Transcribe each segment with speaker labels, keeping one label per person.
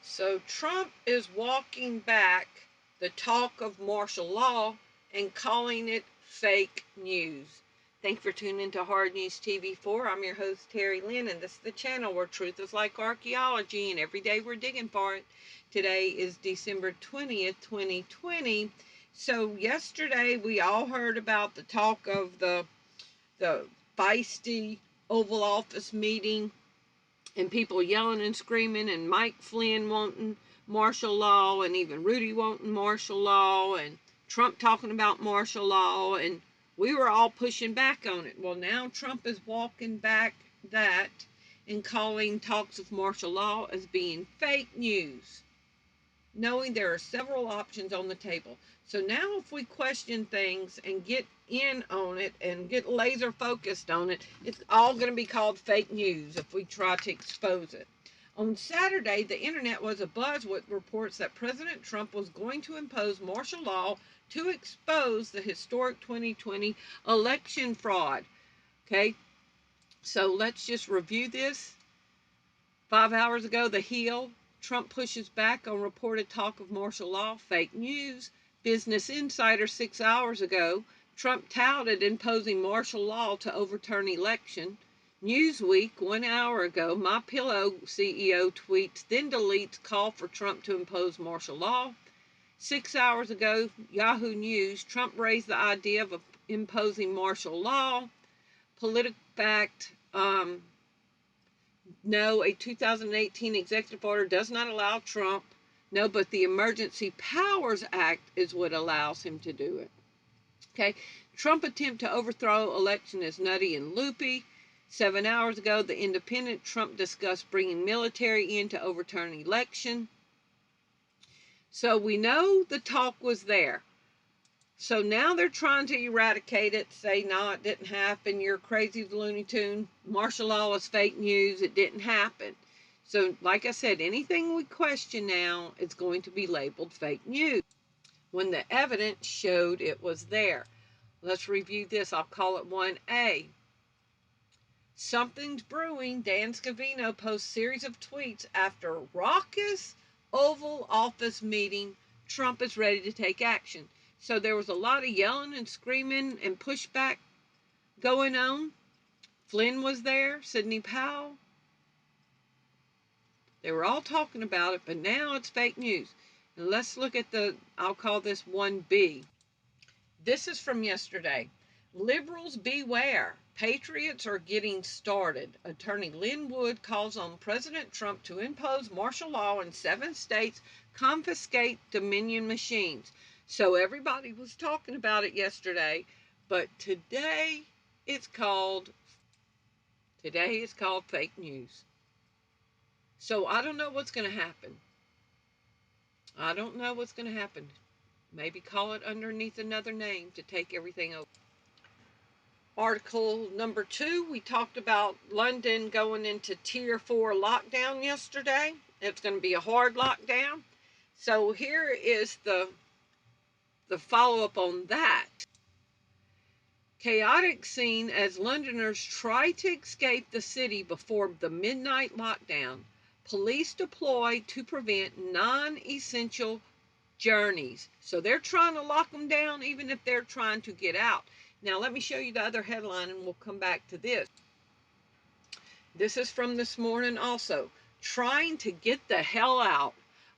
Speaker 1: So Trump is walking back the talk of martial law and calling it fake news. Thank you for tuning into Hard News TV4. I'm your host, Terry Lynn, and this is the channel where truth is like archaeology, and every day we're digging for it. Today is December 20th, 2020. So yesterday we all heard about the talk of the feisty Oval Office meeting and people yelling and screaming, and Mike Flynn wanting martial law, and even Rudy wanting martial law, and Trump talking about martial law, and we were all pushing back on it. Well, now Trump is walking back that and calling talks of martial law as being fake news, knowing there are several options on the table. So now if we question things and get in on it and get laser focused on it, it's all going to be called fake news if we try to expose it. On Saturday, the internet was abuzz with reports that President Trump was going to impose martial law to expose the historic 2020 election fraud. Okay, so let's just review this. 5 hours ago, The Hill: Trump pushes back on reported talk of martial law, fake news. Business Insider: 6 hours ago, Trump touted imposing martial law to overturn election. Newsweek: 1 hour ago, MyPillow CEO tweets, then deletes call for Trump to impose martial law. 6 hours ago, Yahoo News: Trump raised the idea of imposing martial law. PolitiFact: no, a 2018 executive order does not allow Trump. No, but the Emergency Powers Act is what allows him to do it. Okay, Trump attempt to overthrow election is nutty and loopy. 7 hours ago, The Independent: Trump discussed bringing military in to overturn election. So we know the talk was there. So now they're trying to eradicate it, say, no, it didn't happen, you're crazy Looney Tune, martial law is fake news, it didn't happen. So like I said, anything we question now is going to be labeled fake news when the evidence showed it was there. Let's review this. I'll call it 1A. Something's brewing. Dan Scavino posts series of tweets after raucous Oval Office meeting. Trump is ready to take action. So there was a lot of yelling and screaming and pushback going on. Flynn was there, Sidney Powell. They were all talking about it, but now it's fake news. And let's look at I'll call this 1B. This is from yesterday. Liberals beware. Patriots are getting started. Attorney Lin Wood calls on President Trump to impose martial law in 7 states, confiscate Dominion machines. So everybody was talking about it yesterday, but today it's called fake news. So I don't know what's going to happen. I don't know what's going to happen. Maybe call it underneath another name to take everything over. Article number 2, we talked about London going into Tier 4 lockdown yesterday. It's going to be a hard lockdown. So here is the follow-up on that. Chaotic scene as Londoners try to escape the city before the midnight lockdown. Police deployed to prevent non-essential journeys. So they're trying to lock them down even if they're trying to get out. Now let me show you the other headline and we'll come back to this. This is from this morning also. Trying to get the hell out.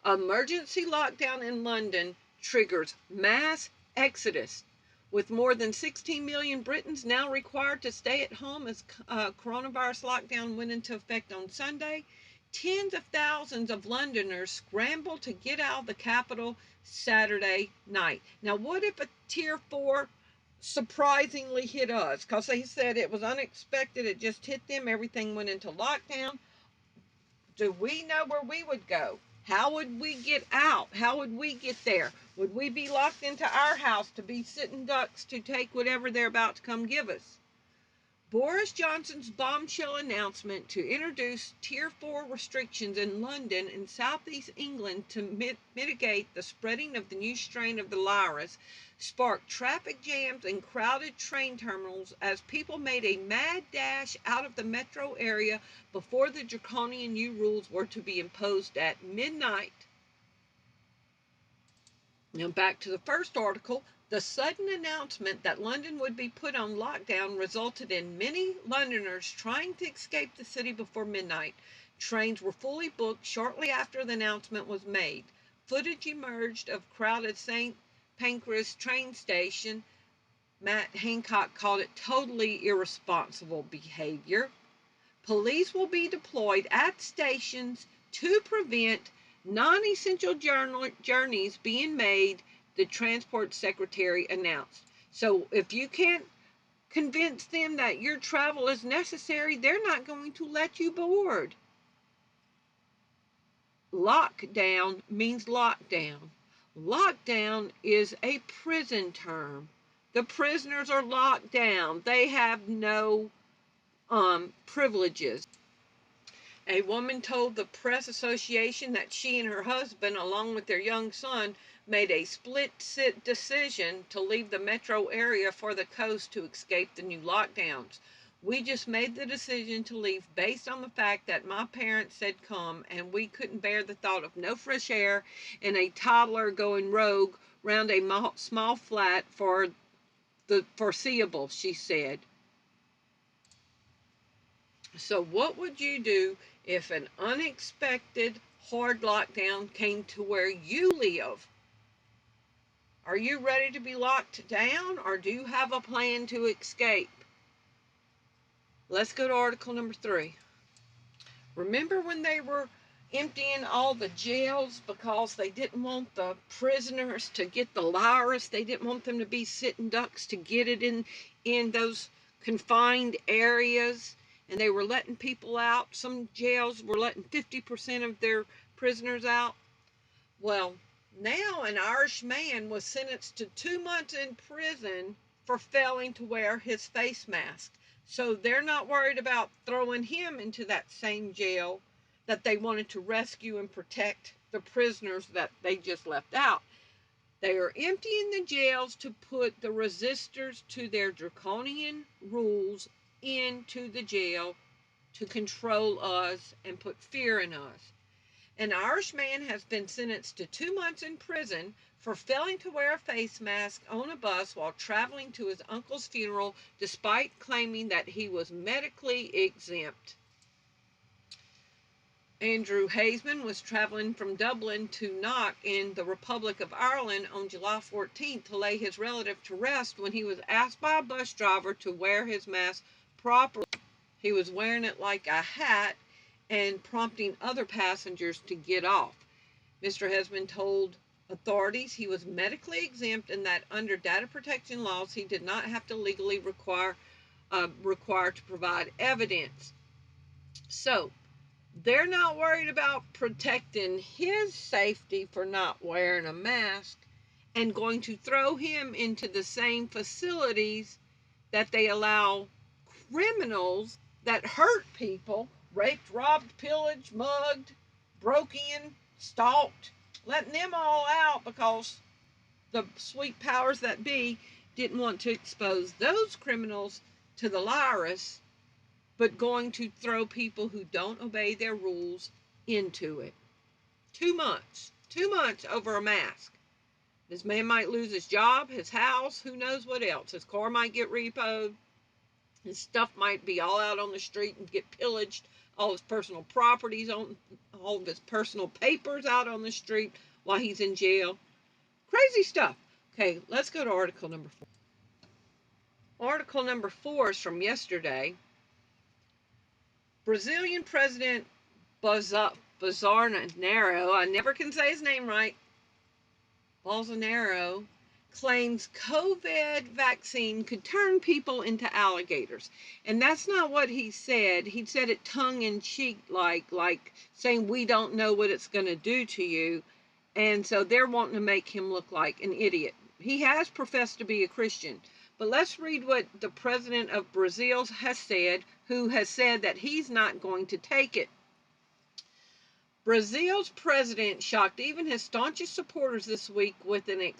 Speaker 1: Emergency lockdown in London triggers mass exodus, with more than 16 million Britons now required to stay at home as coronavirus lockdown went into effect on Sunday. Tens of thousands of Londoners scrambled to get out of the capital Saturday night. Now, what if a Tier 4 surprisingly hit us? Because they said it was unexpected, it just hit them, everything went into lockdown. Do we know where we would go? How would we get out? How would we get there? Would we be locked into our house to be sitting ducks to take whatever they're about to come give us? Boris Johnson's bombshell announcement to introduce Tier 4 restrictions in London and southeast England to mitigate the spreading of the new strain of the virus sparked traffic jams and crowded train terminals as people made a mad dash out of the metro area before the draconian new rules were to be imposed at midnight. Now back to the first article. The sudden announcement that London would be put on lockdown resulted in many Londoners trying to escape the city before midnight. Trains were fully booked shortly after the announcement was made. Footage emerged of crowded St. Pancras train station. Matt Hancock called it totally irresponsible behavior. Police will be deployed at stations to prevent non-essential journeys being made, the transport secretary announced. So if you can't convince them that your travel is necessary, they're not going to let you board. Lockdown means lockdown. Lockdown is a prison term. The prisoners are locked down. They have no privileges. A woman told the Press Association that she and her husband, along with their young son, made a split decision to leave the metro area for the coast to escape the new lockdowns. We just made the decision to leave based on the fact that my parents said come, and we couldn't bear the thought of no fresh air and a toddler going rogue round a small flat for the foreseeable, she said. So what would you do if an unexpected hard lockdown came to where you live? Are you ready to be locked down, or do you have a plan to escape? Let's go to article number 3. Remember when they were emptying all the jails because they didn't want the prisoners to get the virus? They didn't want them to be sitting ducks to get it in those confined areas. And they were letting people out. Some jails were letting 50% of their prisoners out. Well, now an Irish man was sentenced to 2 months in prison for failing to wear his face mask. So they're not worried about throwing him into that same jail that they wanted to rescue and protect the prisoners that they just left out. They are emptying the jails to put the resistors to their draconian rules into the jail to control us and put fear in us. An Irish man has been sentenced to 2 months in prison for failing to wear a face mask on a bus while traveling to his uncle's funeral, despite claiming that he was medically exempt. Andrew Haseman was traveling from Dublin to Knock in the Republic of Ireland on July 14th to lay his relative to rest when he was asked by a bus driver to wear his mask properly. He was wearing it like a hat and prompting other passengers to get off. Mr. Haseman told authorities he was medically exempt and that under data protection laws he did not have to legally require to provide evidence. So they're not worried about protecting his safety for not wearing a mask and going to throw him into the same facilities that they allow criminals that hurt people, raped, robbed, pillaged, mugged, broke in, stalked, letting them all out because the sweet powers that be didn't want to expose those criminals to the virus, but going to throw people who don't obey their rules into it. 2 months. 2 months over a mask. This man might lose his job, his house, who knows what else. His car might get repoed. His stuff might be all out on the street and get pillaged. All his personal properties, all of his personal papers out on the street while he's in jail. Crazy stuff. Okay, let's go to article number 4. Article number 4 is from yesterday. Brazilian President Bolsonaro, I never can say his name right, Bolsonaro, claims COVID vaccine could turn people into alligators. And that's not what he said. He said it tongue-in-cheek, like saying we don't know what it's going to do to you. And so they're wanting to make him look like an idiot. He has professed to be a Christian, But let's read what the president of Brazil has said, who has said that he's not going to take it. Brazil's president shocked even his staunchest supporters this week with an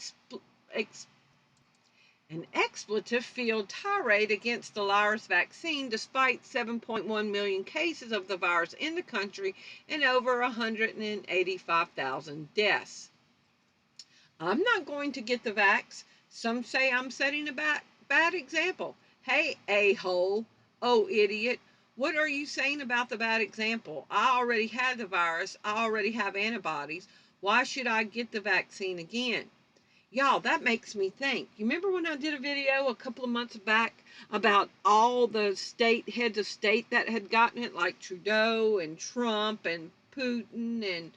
Speaker 1: expletive-filled tirade against the virus vaccine, despite 7.1 million cases of the virus in the country and over 185,000 deaths. I'm not going to get the vax. Some say I'm setting a bad example. Hey, a-hole, oh, idiot. What are you saying about the bad example? I already had the virus. I already have antibodies. Why should I get the vaccine again? Y'all, that makes me think. You remember when I did a video a couple of months back about all the heads of state that had gotten it, like Trudeau and Trump and Putin and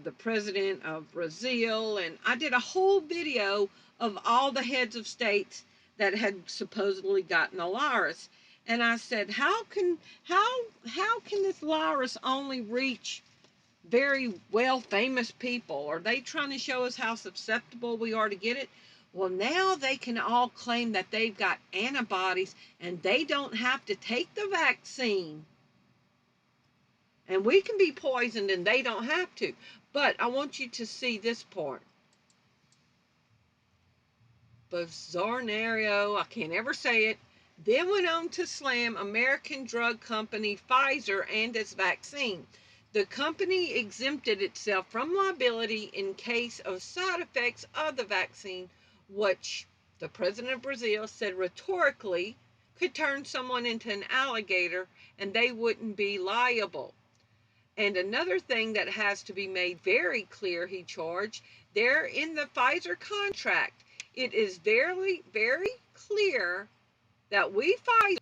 Speaker 1: the president of Brazil, and I did a whole video of all the heads of states that had supposedly gotten the virus. And I said, how can this virus only reach very well famous people? Are they trying to show us how susceptible we are to get it? Well, now they can all claim that they've got antibodies and they don't have to take the vaccine. And we can be poisoned and they don't have to. But I want you to see this part. Bolsonaro, I can't ever say it, then went on to slam American drug company Pfizer and its vaccine. The company exempted itself from liability in case of side effects of the vaccine, which the president of Brazil said rhetorically could turn someone into an alligator and they wouldn't be liable. And another thing that has to be made very clear, he charged, there in the Pfizer contract, it is very, very clear that we Pfizer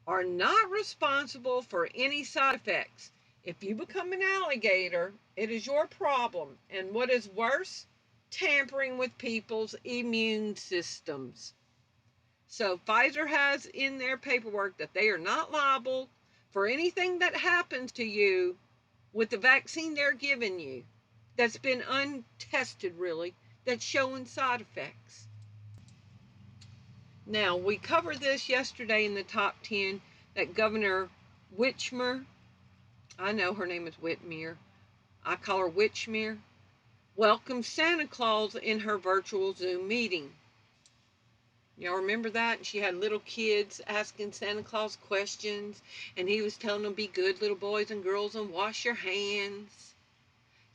Speaker 1: are not responsible for any side effects. If you become an alligator, it is your problem. And what is worse, tampering with people's immune systems. So Pfizer has in their paperwork that they are not liable for anything that happens to you with the vaccine they're giving you that's been untested, really, that's showing side effects. Now, we covered this yesterday in the top 10 that Governor Whitmer, I know her name is Whitmer, I call her Whitmer, welcomed Santa Claus in her virtual Zoom meeting. Y'all remember that? She had little kids asking Santa Claus questions, and he was telling them, be good little boys and girls and wash your hands.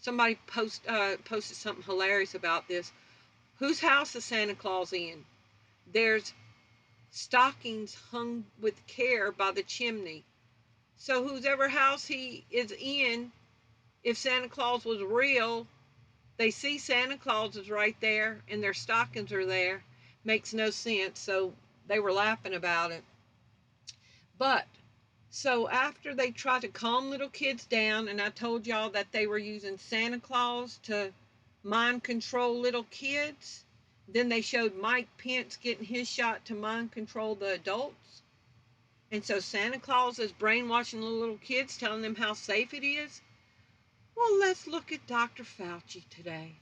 Speaker 1: Somebody posted something hilarious about this. Whose house is Santa Claus in? There's stockings hung with care by the chimney. So whoever house he is in, if Santa Claus was real, they see Santa Claus is right there and their stockings are there. Makes no sense. So they were laughing about it. But so after they tried to calm little kids down, and I told y'all that they were using Santa Claus to mind control little kids, then they showed Mike Pence getting his shot to mind control the adults. And so Santa Claus is brainwashing the little kids, telling them how safe it is. Well, let's look at Dr. Fauci today.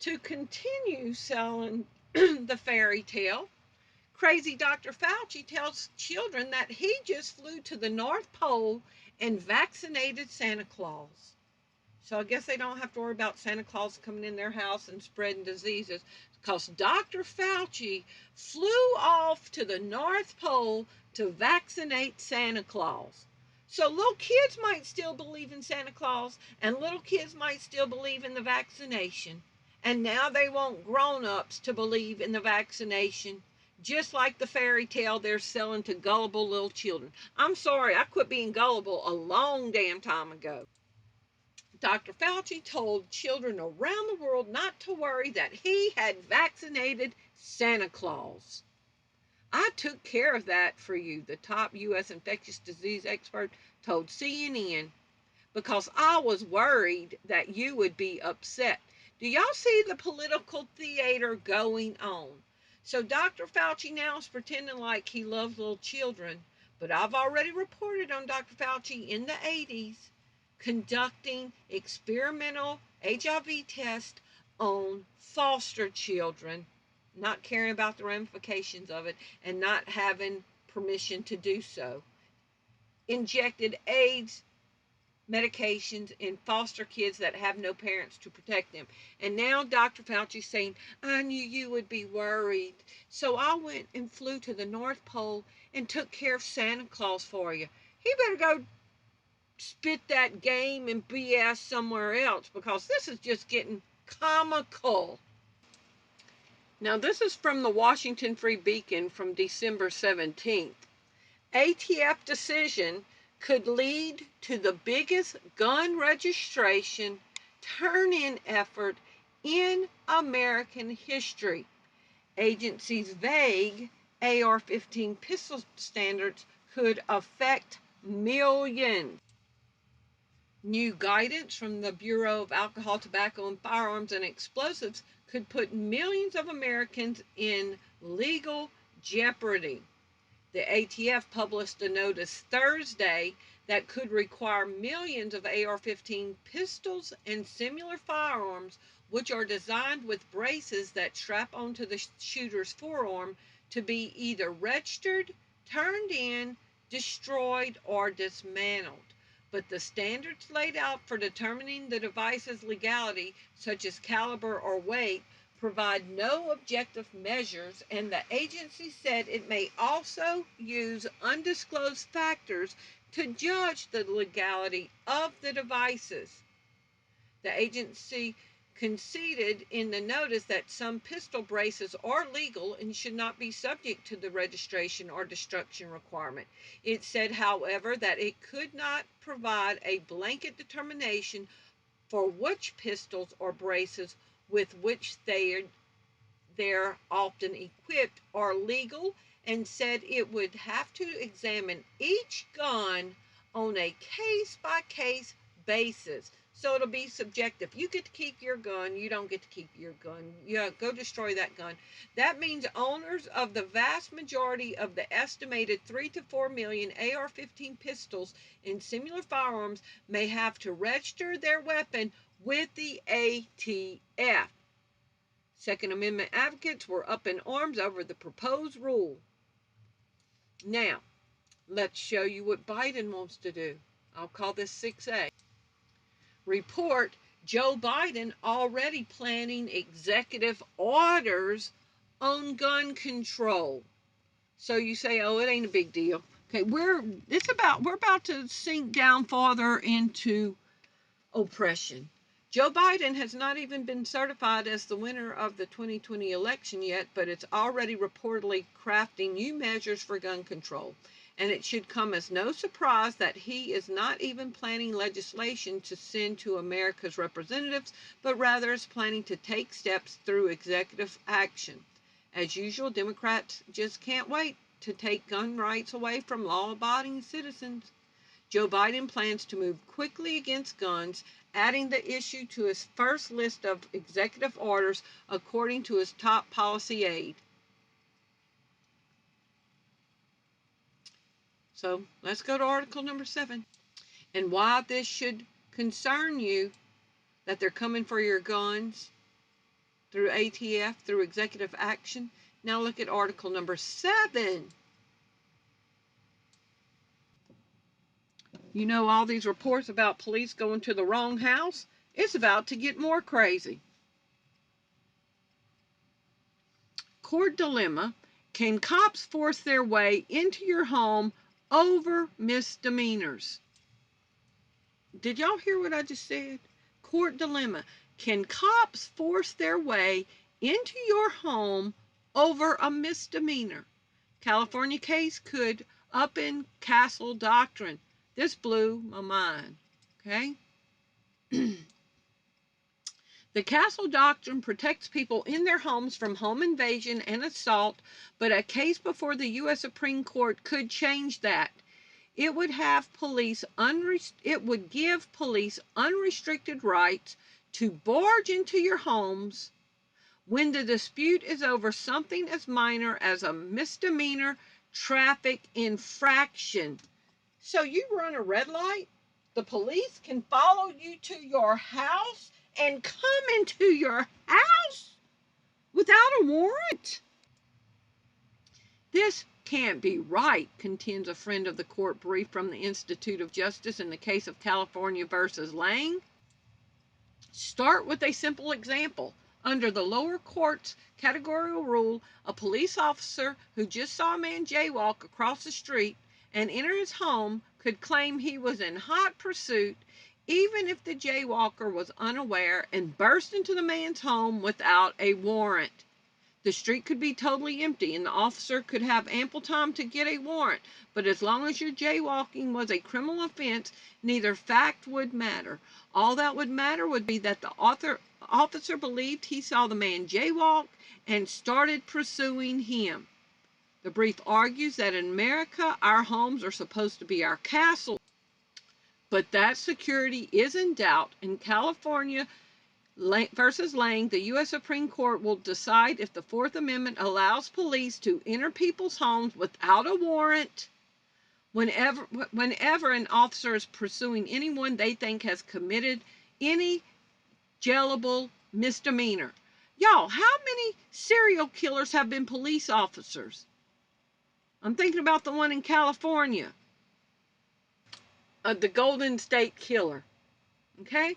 Speaker 1: To continue selling the fairy tale, crazy Dr. Fauci tells children that he just flew to the North Pole and vaccinated Santa Claus. So I guess they don't have to worry about Santa Claus coming in their house and spreading diseases, because Dr. Fauci flew off to the North Pole to vaccinate Santa Claus. So little kids might still believe in Santa Claus, and little kids might still believe in the vaccination. And now they want grown-ups to believe in the vaccination, just like the fairy tale they're selling to gullible little children. I'm sorry, I quit being gullible a long damn time ago. Dr. Fauci told children around the world not to worry that he had vaccinated Santa Claus. I took care of that for you, the top U.S. infectious disease expert told CNN, because I was worried that you would be upset. Do y'all see the political theater going on? So Dr. Fauci now is pretending like he loves little children, but I've already reported on Dr. Fauci in the 80s conducting experimental HIV tests on foster children, not caring about the ramifications of it, and not having permission to do so. Injected AIDS medications in foster kids that have no parents to protect them. And now Dr. Fauci's saying, I knew you would be worried. So I went and flew to the North Pole and took care of Santa Claus for you. He better go spit that game and BS somewhere else, because this is just getting comical. Now, this is from the Washington Free Beacon from December 17th. ATF decision could lead to the biggest gun registration turn-in effort in American history. Agency's vague AR-15 pistol standards could affect millions. New guidance from the Bureau of Alcohol, Tobacco, and Firearms and Explosives could put millions of Americans in legal jeopardy. The ATF published a notice Thursday that could require millions of AR-15 pistols and similar firearms, which are designed with braces that strap onto the shooter's forearm, to be either registered, turned in, destroyed, or dismantled. But the standards laid out for determining the device's legality, such as caliber or weight, provide no objective measures, and the agency said it may also use undisclosed factors to judge the legality of the devices. The agency conceded in the notice that some pistol braces are legal and should not be subject to the registration or destruction requirement. It said, however, that it could not provide a blanket determination for which pistols or braces with which they're often equipped are legal, and said it would have to examine each gun on a case-by-case basis. So it'll be subjective. You get to keep your gun, you don't get to keep your gun. Go destroy that gun. That means owners of the vast majority of the estimated 3 to 4 million AR-15 pistols and similar firearms may have to register their weapon with the ATF. Second Amendment advocates were up in arms over the proposed rule. Now, let's show you what Biden wants to do. I'll call this 6A. Report, Joe Biden already planning executive orders on gun control. So you say, oh, it ain't a big deal. Okay, we're about to sink down farther into oppression. Joe Biden has not even been certified as the winner of the 2020 election yet, but it's already reportedly crafting new measures for gun control. And it should come as no surprise that he is not even planning legislation to send to America's representatives, but rather is planning to take steps through executive action. As usual, Democrats just can't wait to take gun rights away from law-abiding citizens. Joe Biden plans to move quickly against guns, adding the issue to his first list of executive orders, according to his top policy aide. So let's go to article number 7. And why this should concern you, that they're coming for your guns through ATF, through executive action. Now look at article number 7. You know, all these reports about police going to the wrong house, it's about to get more crazy. Court dilemma: can cops force their way into your home over misdemeanors? Did y'all hear what I just said? Court dilemma: can cops force their way into your home over a misdemeanor? California case could upend castle doctrine. This blew my mind. Okay? The castle doctrine protects people in their homes from home invasion and assault, but a case before the U.S. Supreme Court could change that. It would give police unrestricted rights to barge into your homes when the dispute is over something as minor as a misdemeanor traffic infraction. So you run a red light, the police can follow you to your house and come into your house? without a warrant. This can't be right, contends a friend of the court brief from the Institute of Justice in the case of California versus Lang. Start with a simple example. Under the lower court's categorical rule, a police officer who just saw a man jaywalk across the street and enter his home could claim he was in hot pursuit even if the jaywalker was unaware and burst into the man's home without a warrant. The street could be totally empty and the officer could have ample time to get a warrant, but as long as your jaywalking was a criminal offense, neither fact would matter. All that would matter would be that the officer believed he saw the man jaywalk and started pursuing him. The brief argues that in America, our homes are supposed to be our castles, but that security is in doubt. In California versus Lang, the U.S. Supreme Court will decide if the Fourth Amendment allows police to enter people's homes without a warrant whenever an officer is pursuing anyone they think has committed any jailable misdemeanor. Y'all, how many serial killers have been police officers? I'm thinking about the one in California, the Golden State Killer. Okay?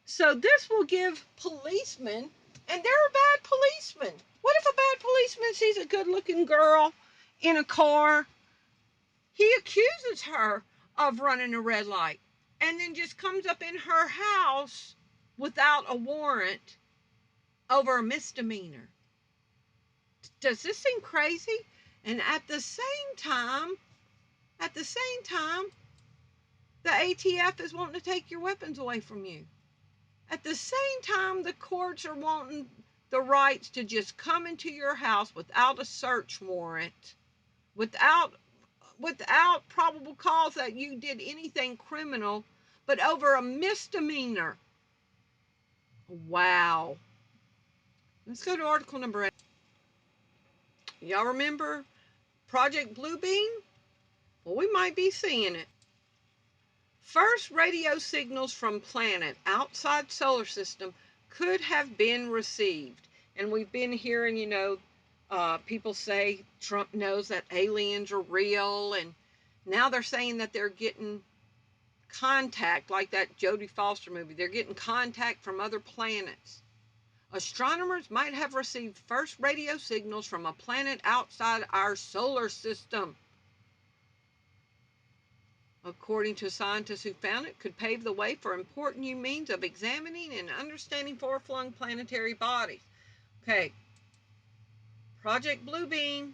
Speaker 1: So this will give policemen, and there are bad policemen. What if a bad policeman sees a good-looking girl in a car? He accuses her of running a red light and then just comes up in her house without a warrant over a misdemeanor. Does this seem crazy? And at the same time, the ATF is wanting to take your weapons away from you. At the same time, the courts are wanting the rights to just come into your house without a search warrant, without probable cause that you did anything criminal, but over a misdemeanor. Wow. Let's go to article number 8. Y'all remember Project Bluebeam? Well, we might be seeing it. First radio signals from planet outside solar system could have been received. And we've been hearing, people say Trump knows that aliens are real, and now they're saying that they're getting contact, like that Jodie Foster movie. They're getting contact from other planets. Astronomers might have received first radio signals from a planet outside our solar system. According to scientists who found it, could pave the way for important new means of examining and understanding far-flung planetary bodies. Okay, Project Bluebeam,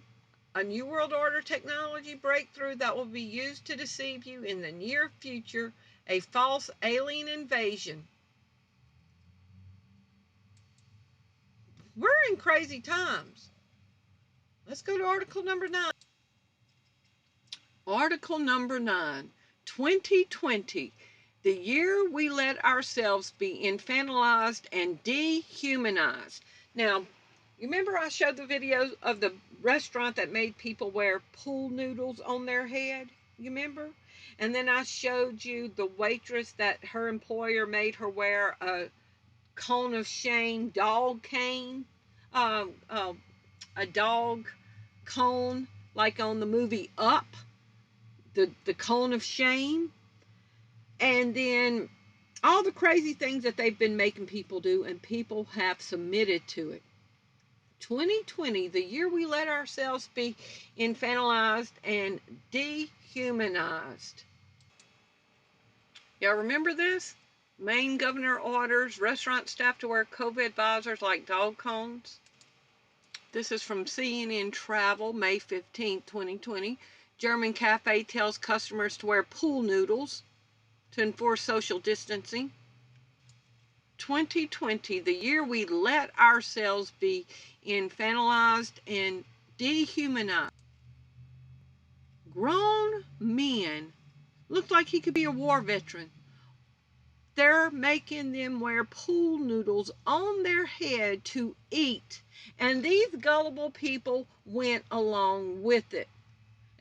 Speaker 1: a New World Order technology breakthrough that will be used to deceive you in the near future, a false alien invasion. We're in crazy times. Let's go to article number 9. Article number 9. 2020, the year we let ourselves be infantilized and dehumanized. Now, you remember I showed the video of the restaurant that made people wear pool noodles on their head? You remember? And then I showed you the waitress that her employer made her wear a cone of shame dog cane, a dog cone, like on the movie Up. The cone of shame, and then all the crazy things that they've been making people do, and people have submitted to it. 2020, the year we let ourselves be infantilized and dehumanized. Y'all remember this? Maine governor orders restaurant staff to wear COVID visors like dog cones. This is from CNN Travel, May 15, 2020. German cafe tells customers to wear pool noodles to enforce social distancing. 2020, the year we let ourselves be infantilized and dehumanized. Grown men, looked like he could be a war veteran. They're making them wear pool noodles on their head to eat. And these gullible people went along with it.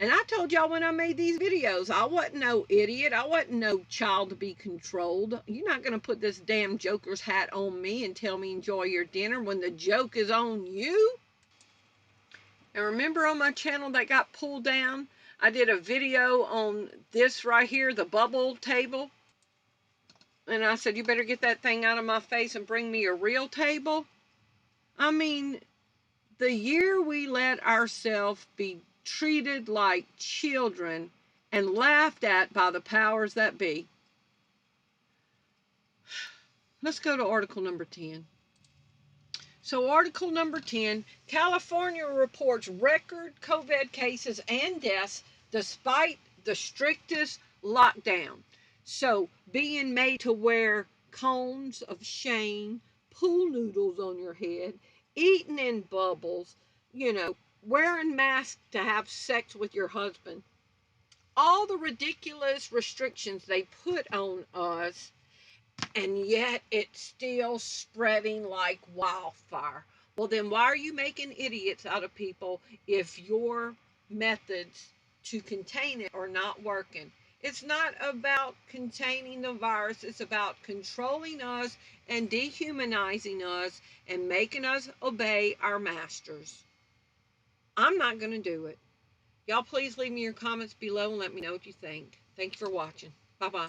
Speaker 1: And I told y'all when I made these videos, I wasn't no idiot. I wasn't no child to be controlled. You're not going to put this damn joker's hat on me and tell me enjoy your dinner when the joke is on you. And remember on my channel that got pulled down, I did a video on this right here, the bubble table. And I said, you better get that thing out of my face and bring me a real table. I mean, the year we let ourselves be treated like children and laughed at by the powers that be. Let's go to article number 10. So article number 10, California reports record COVID cases and deaths despite the strictest lockdown. So being made to wear cones of shame, pool noodles on your head, eating in bubbles, wearing masks to have sex with your husband. All the ridiculous restrictions they put on us, and yet it's still spreading like wildfire. Well, then why are you making idiots out of people if your methods to contain it are not working? It's not about containing the virus. It's about controlling us and dehumanizing us and making us obey our masters. I'm not going to do it. Y'all please leave me your comments below and let me know what you think. Thank you for watching. Bye-bye.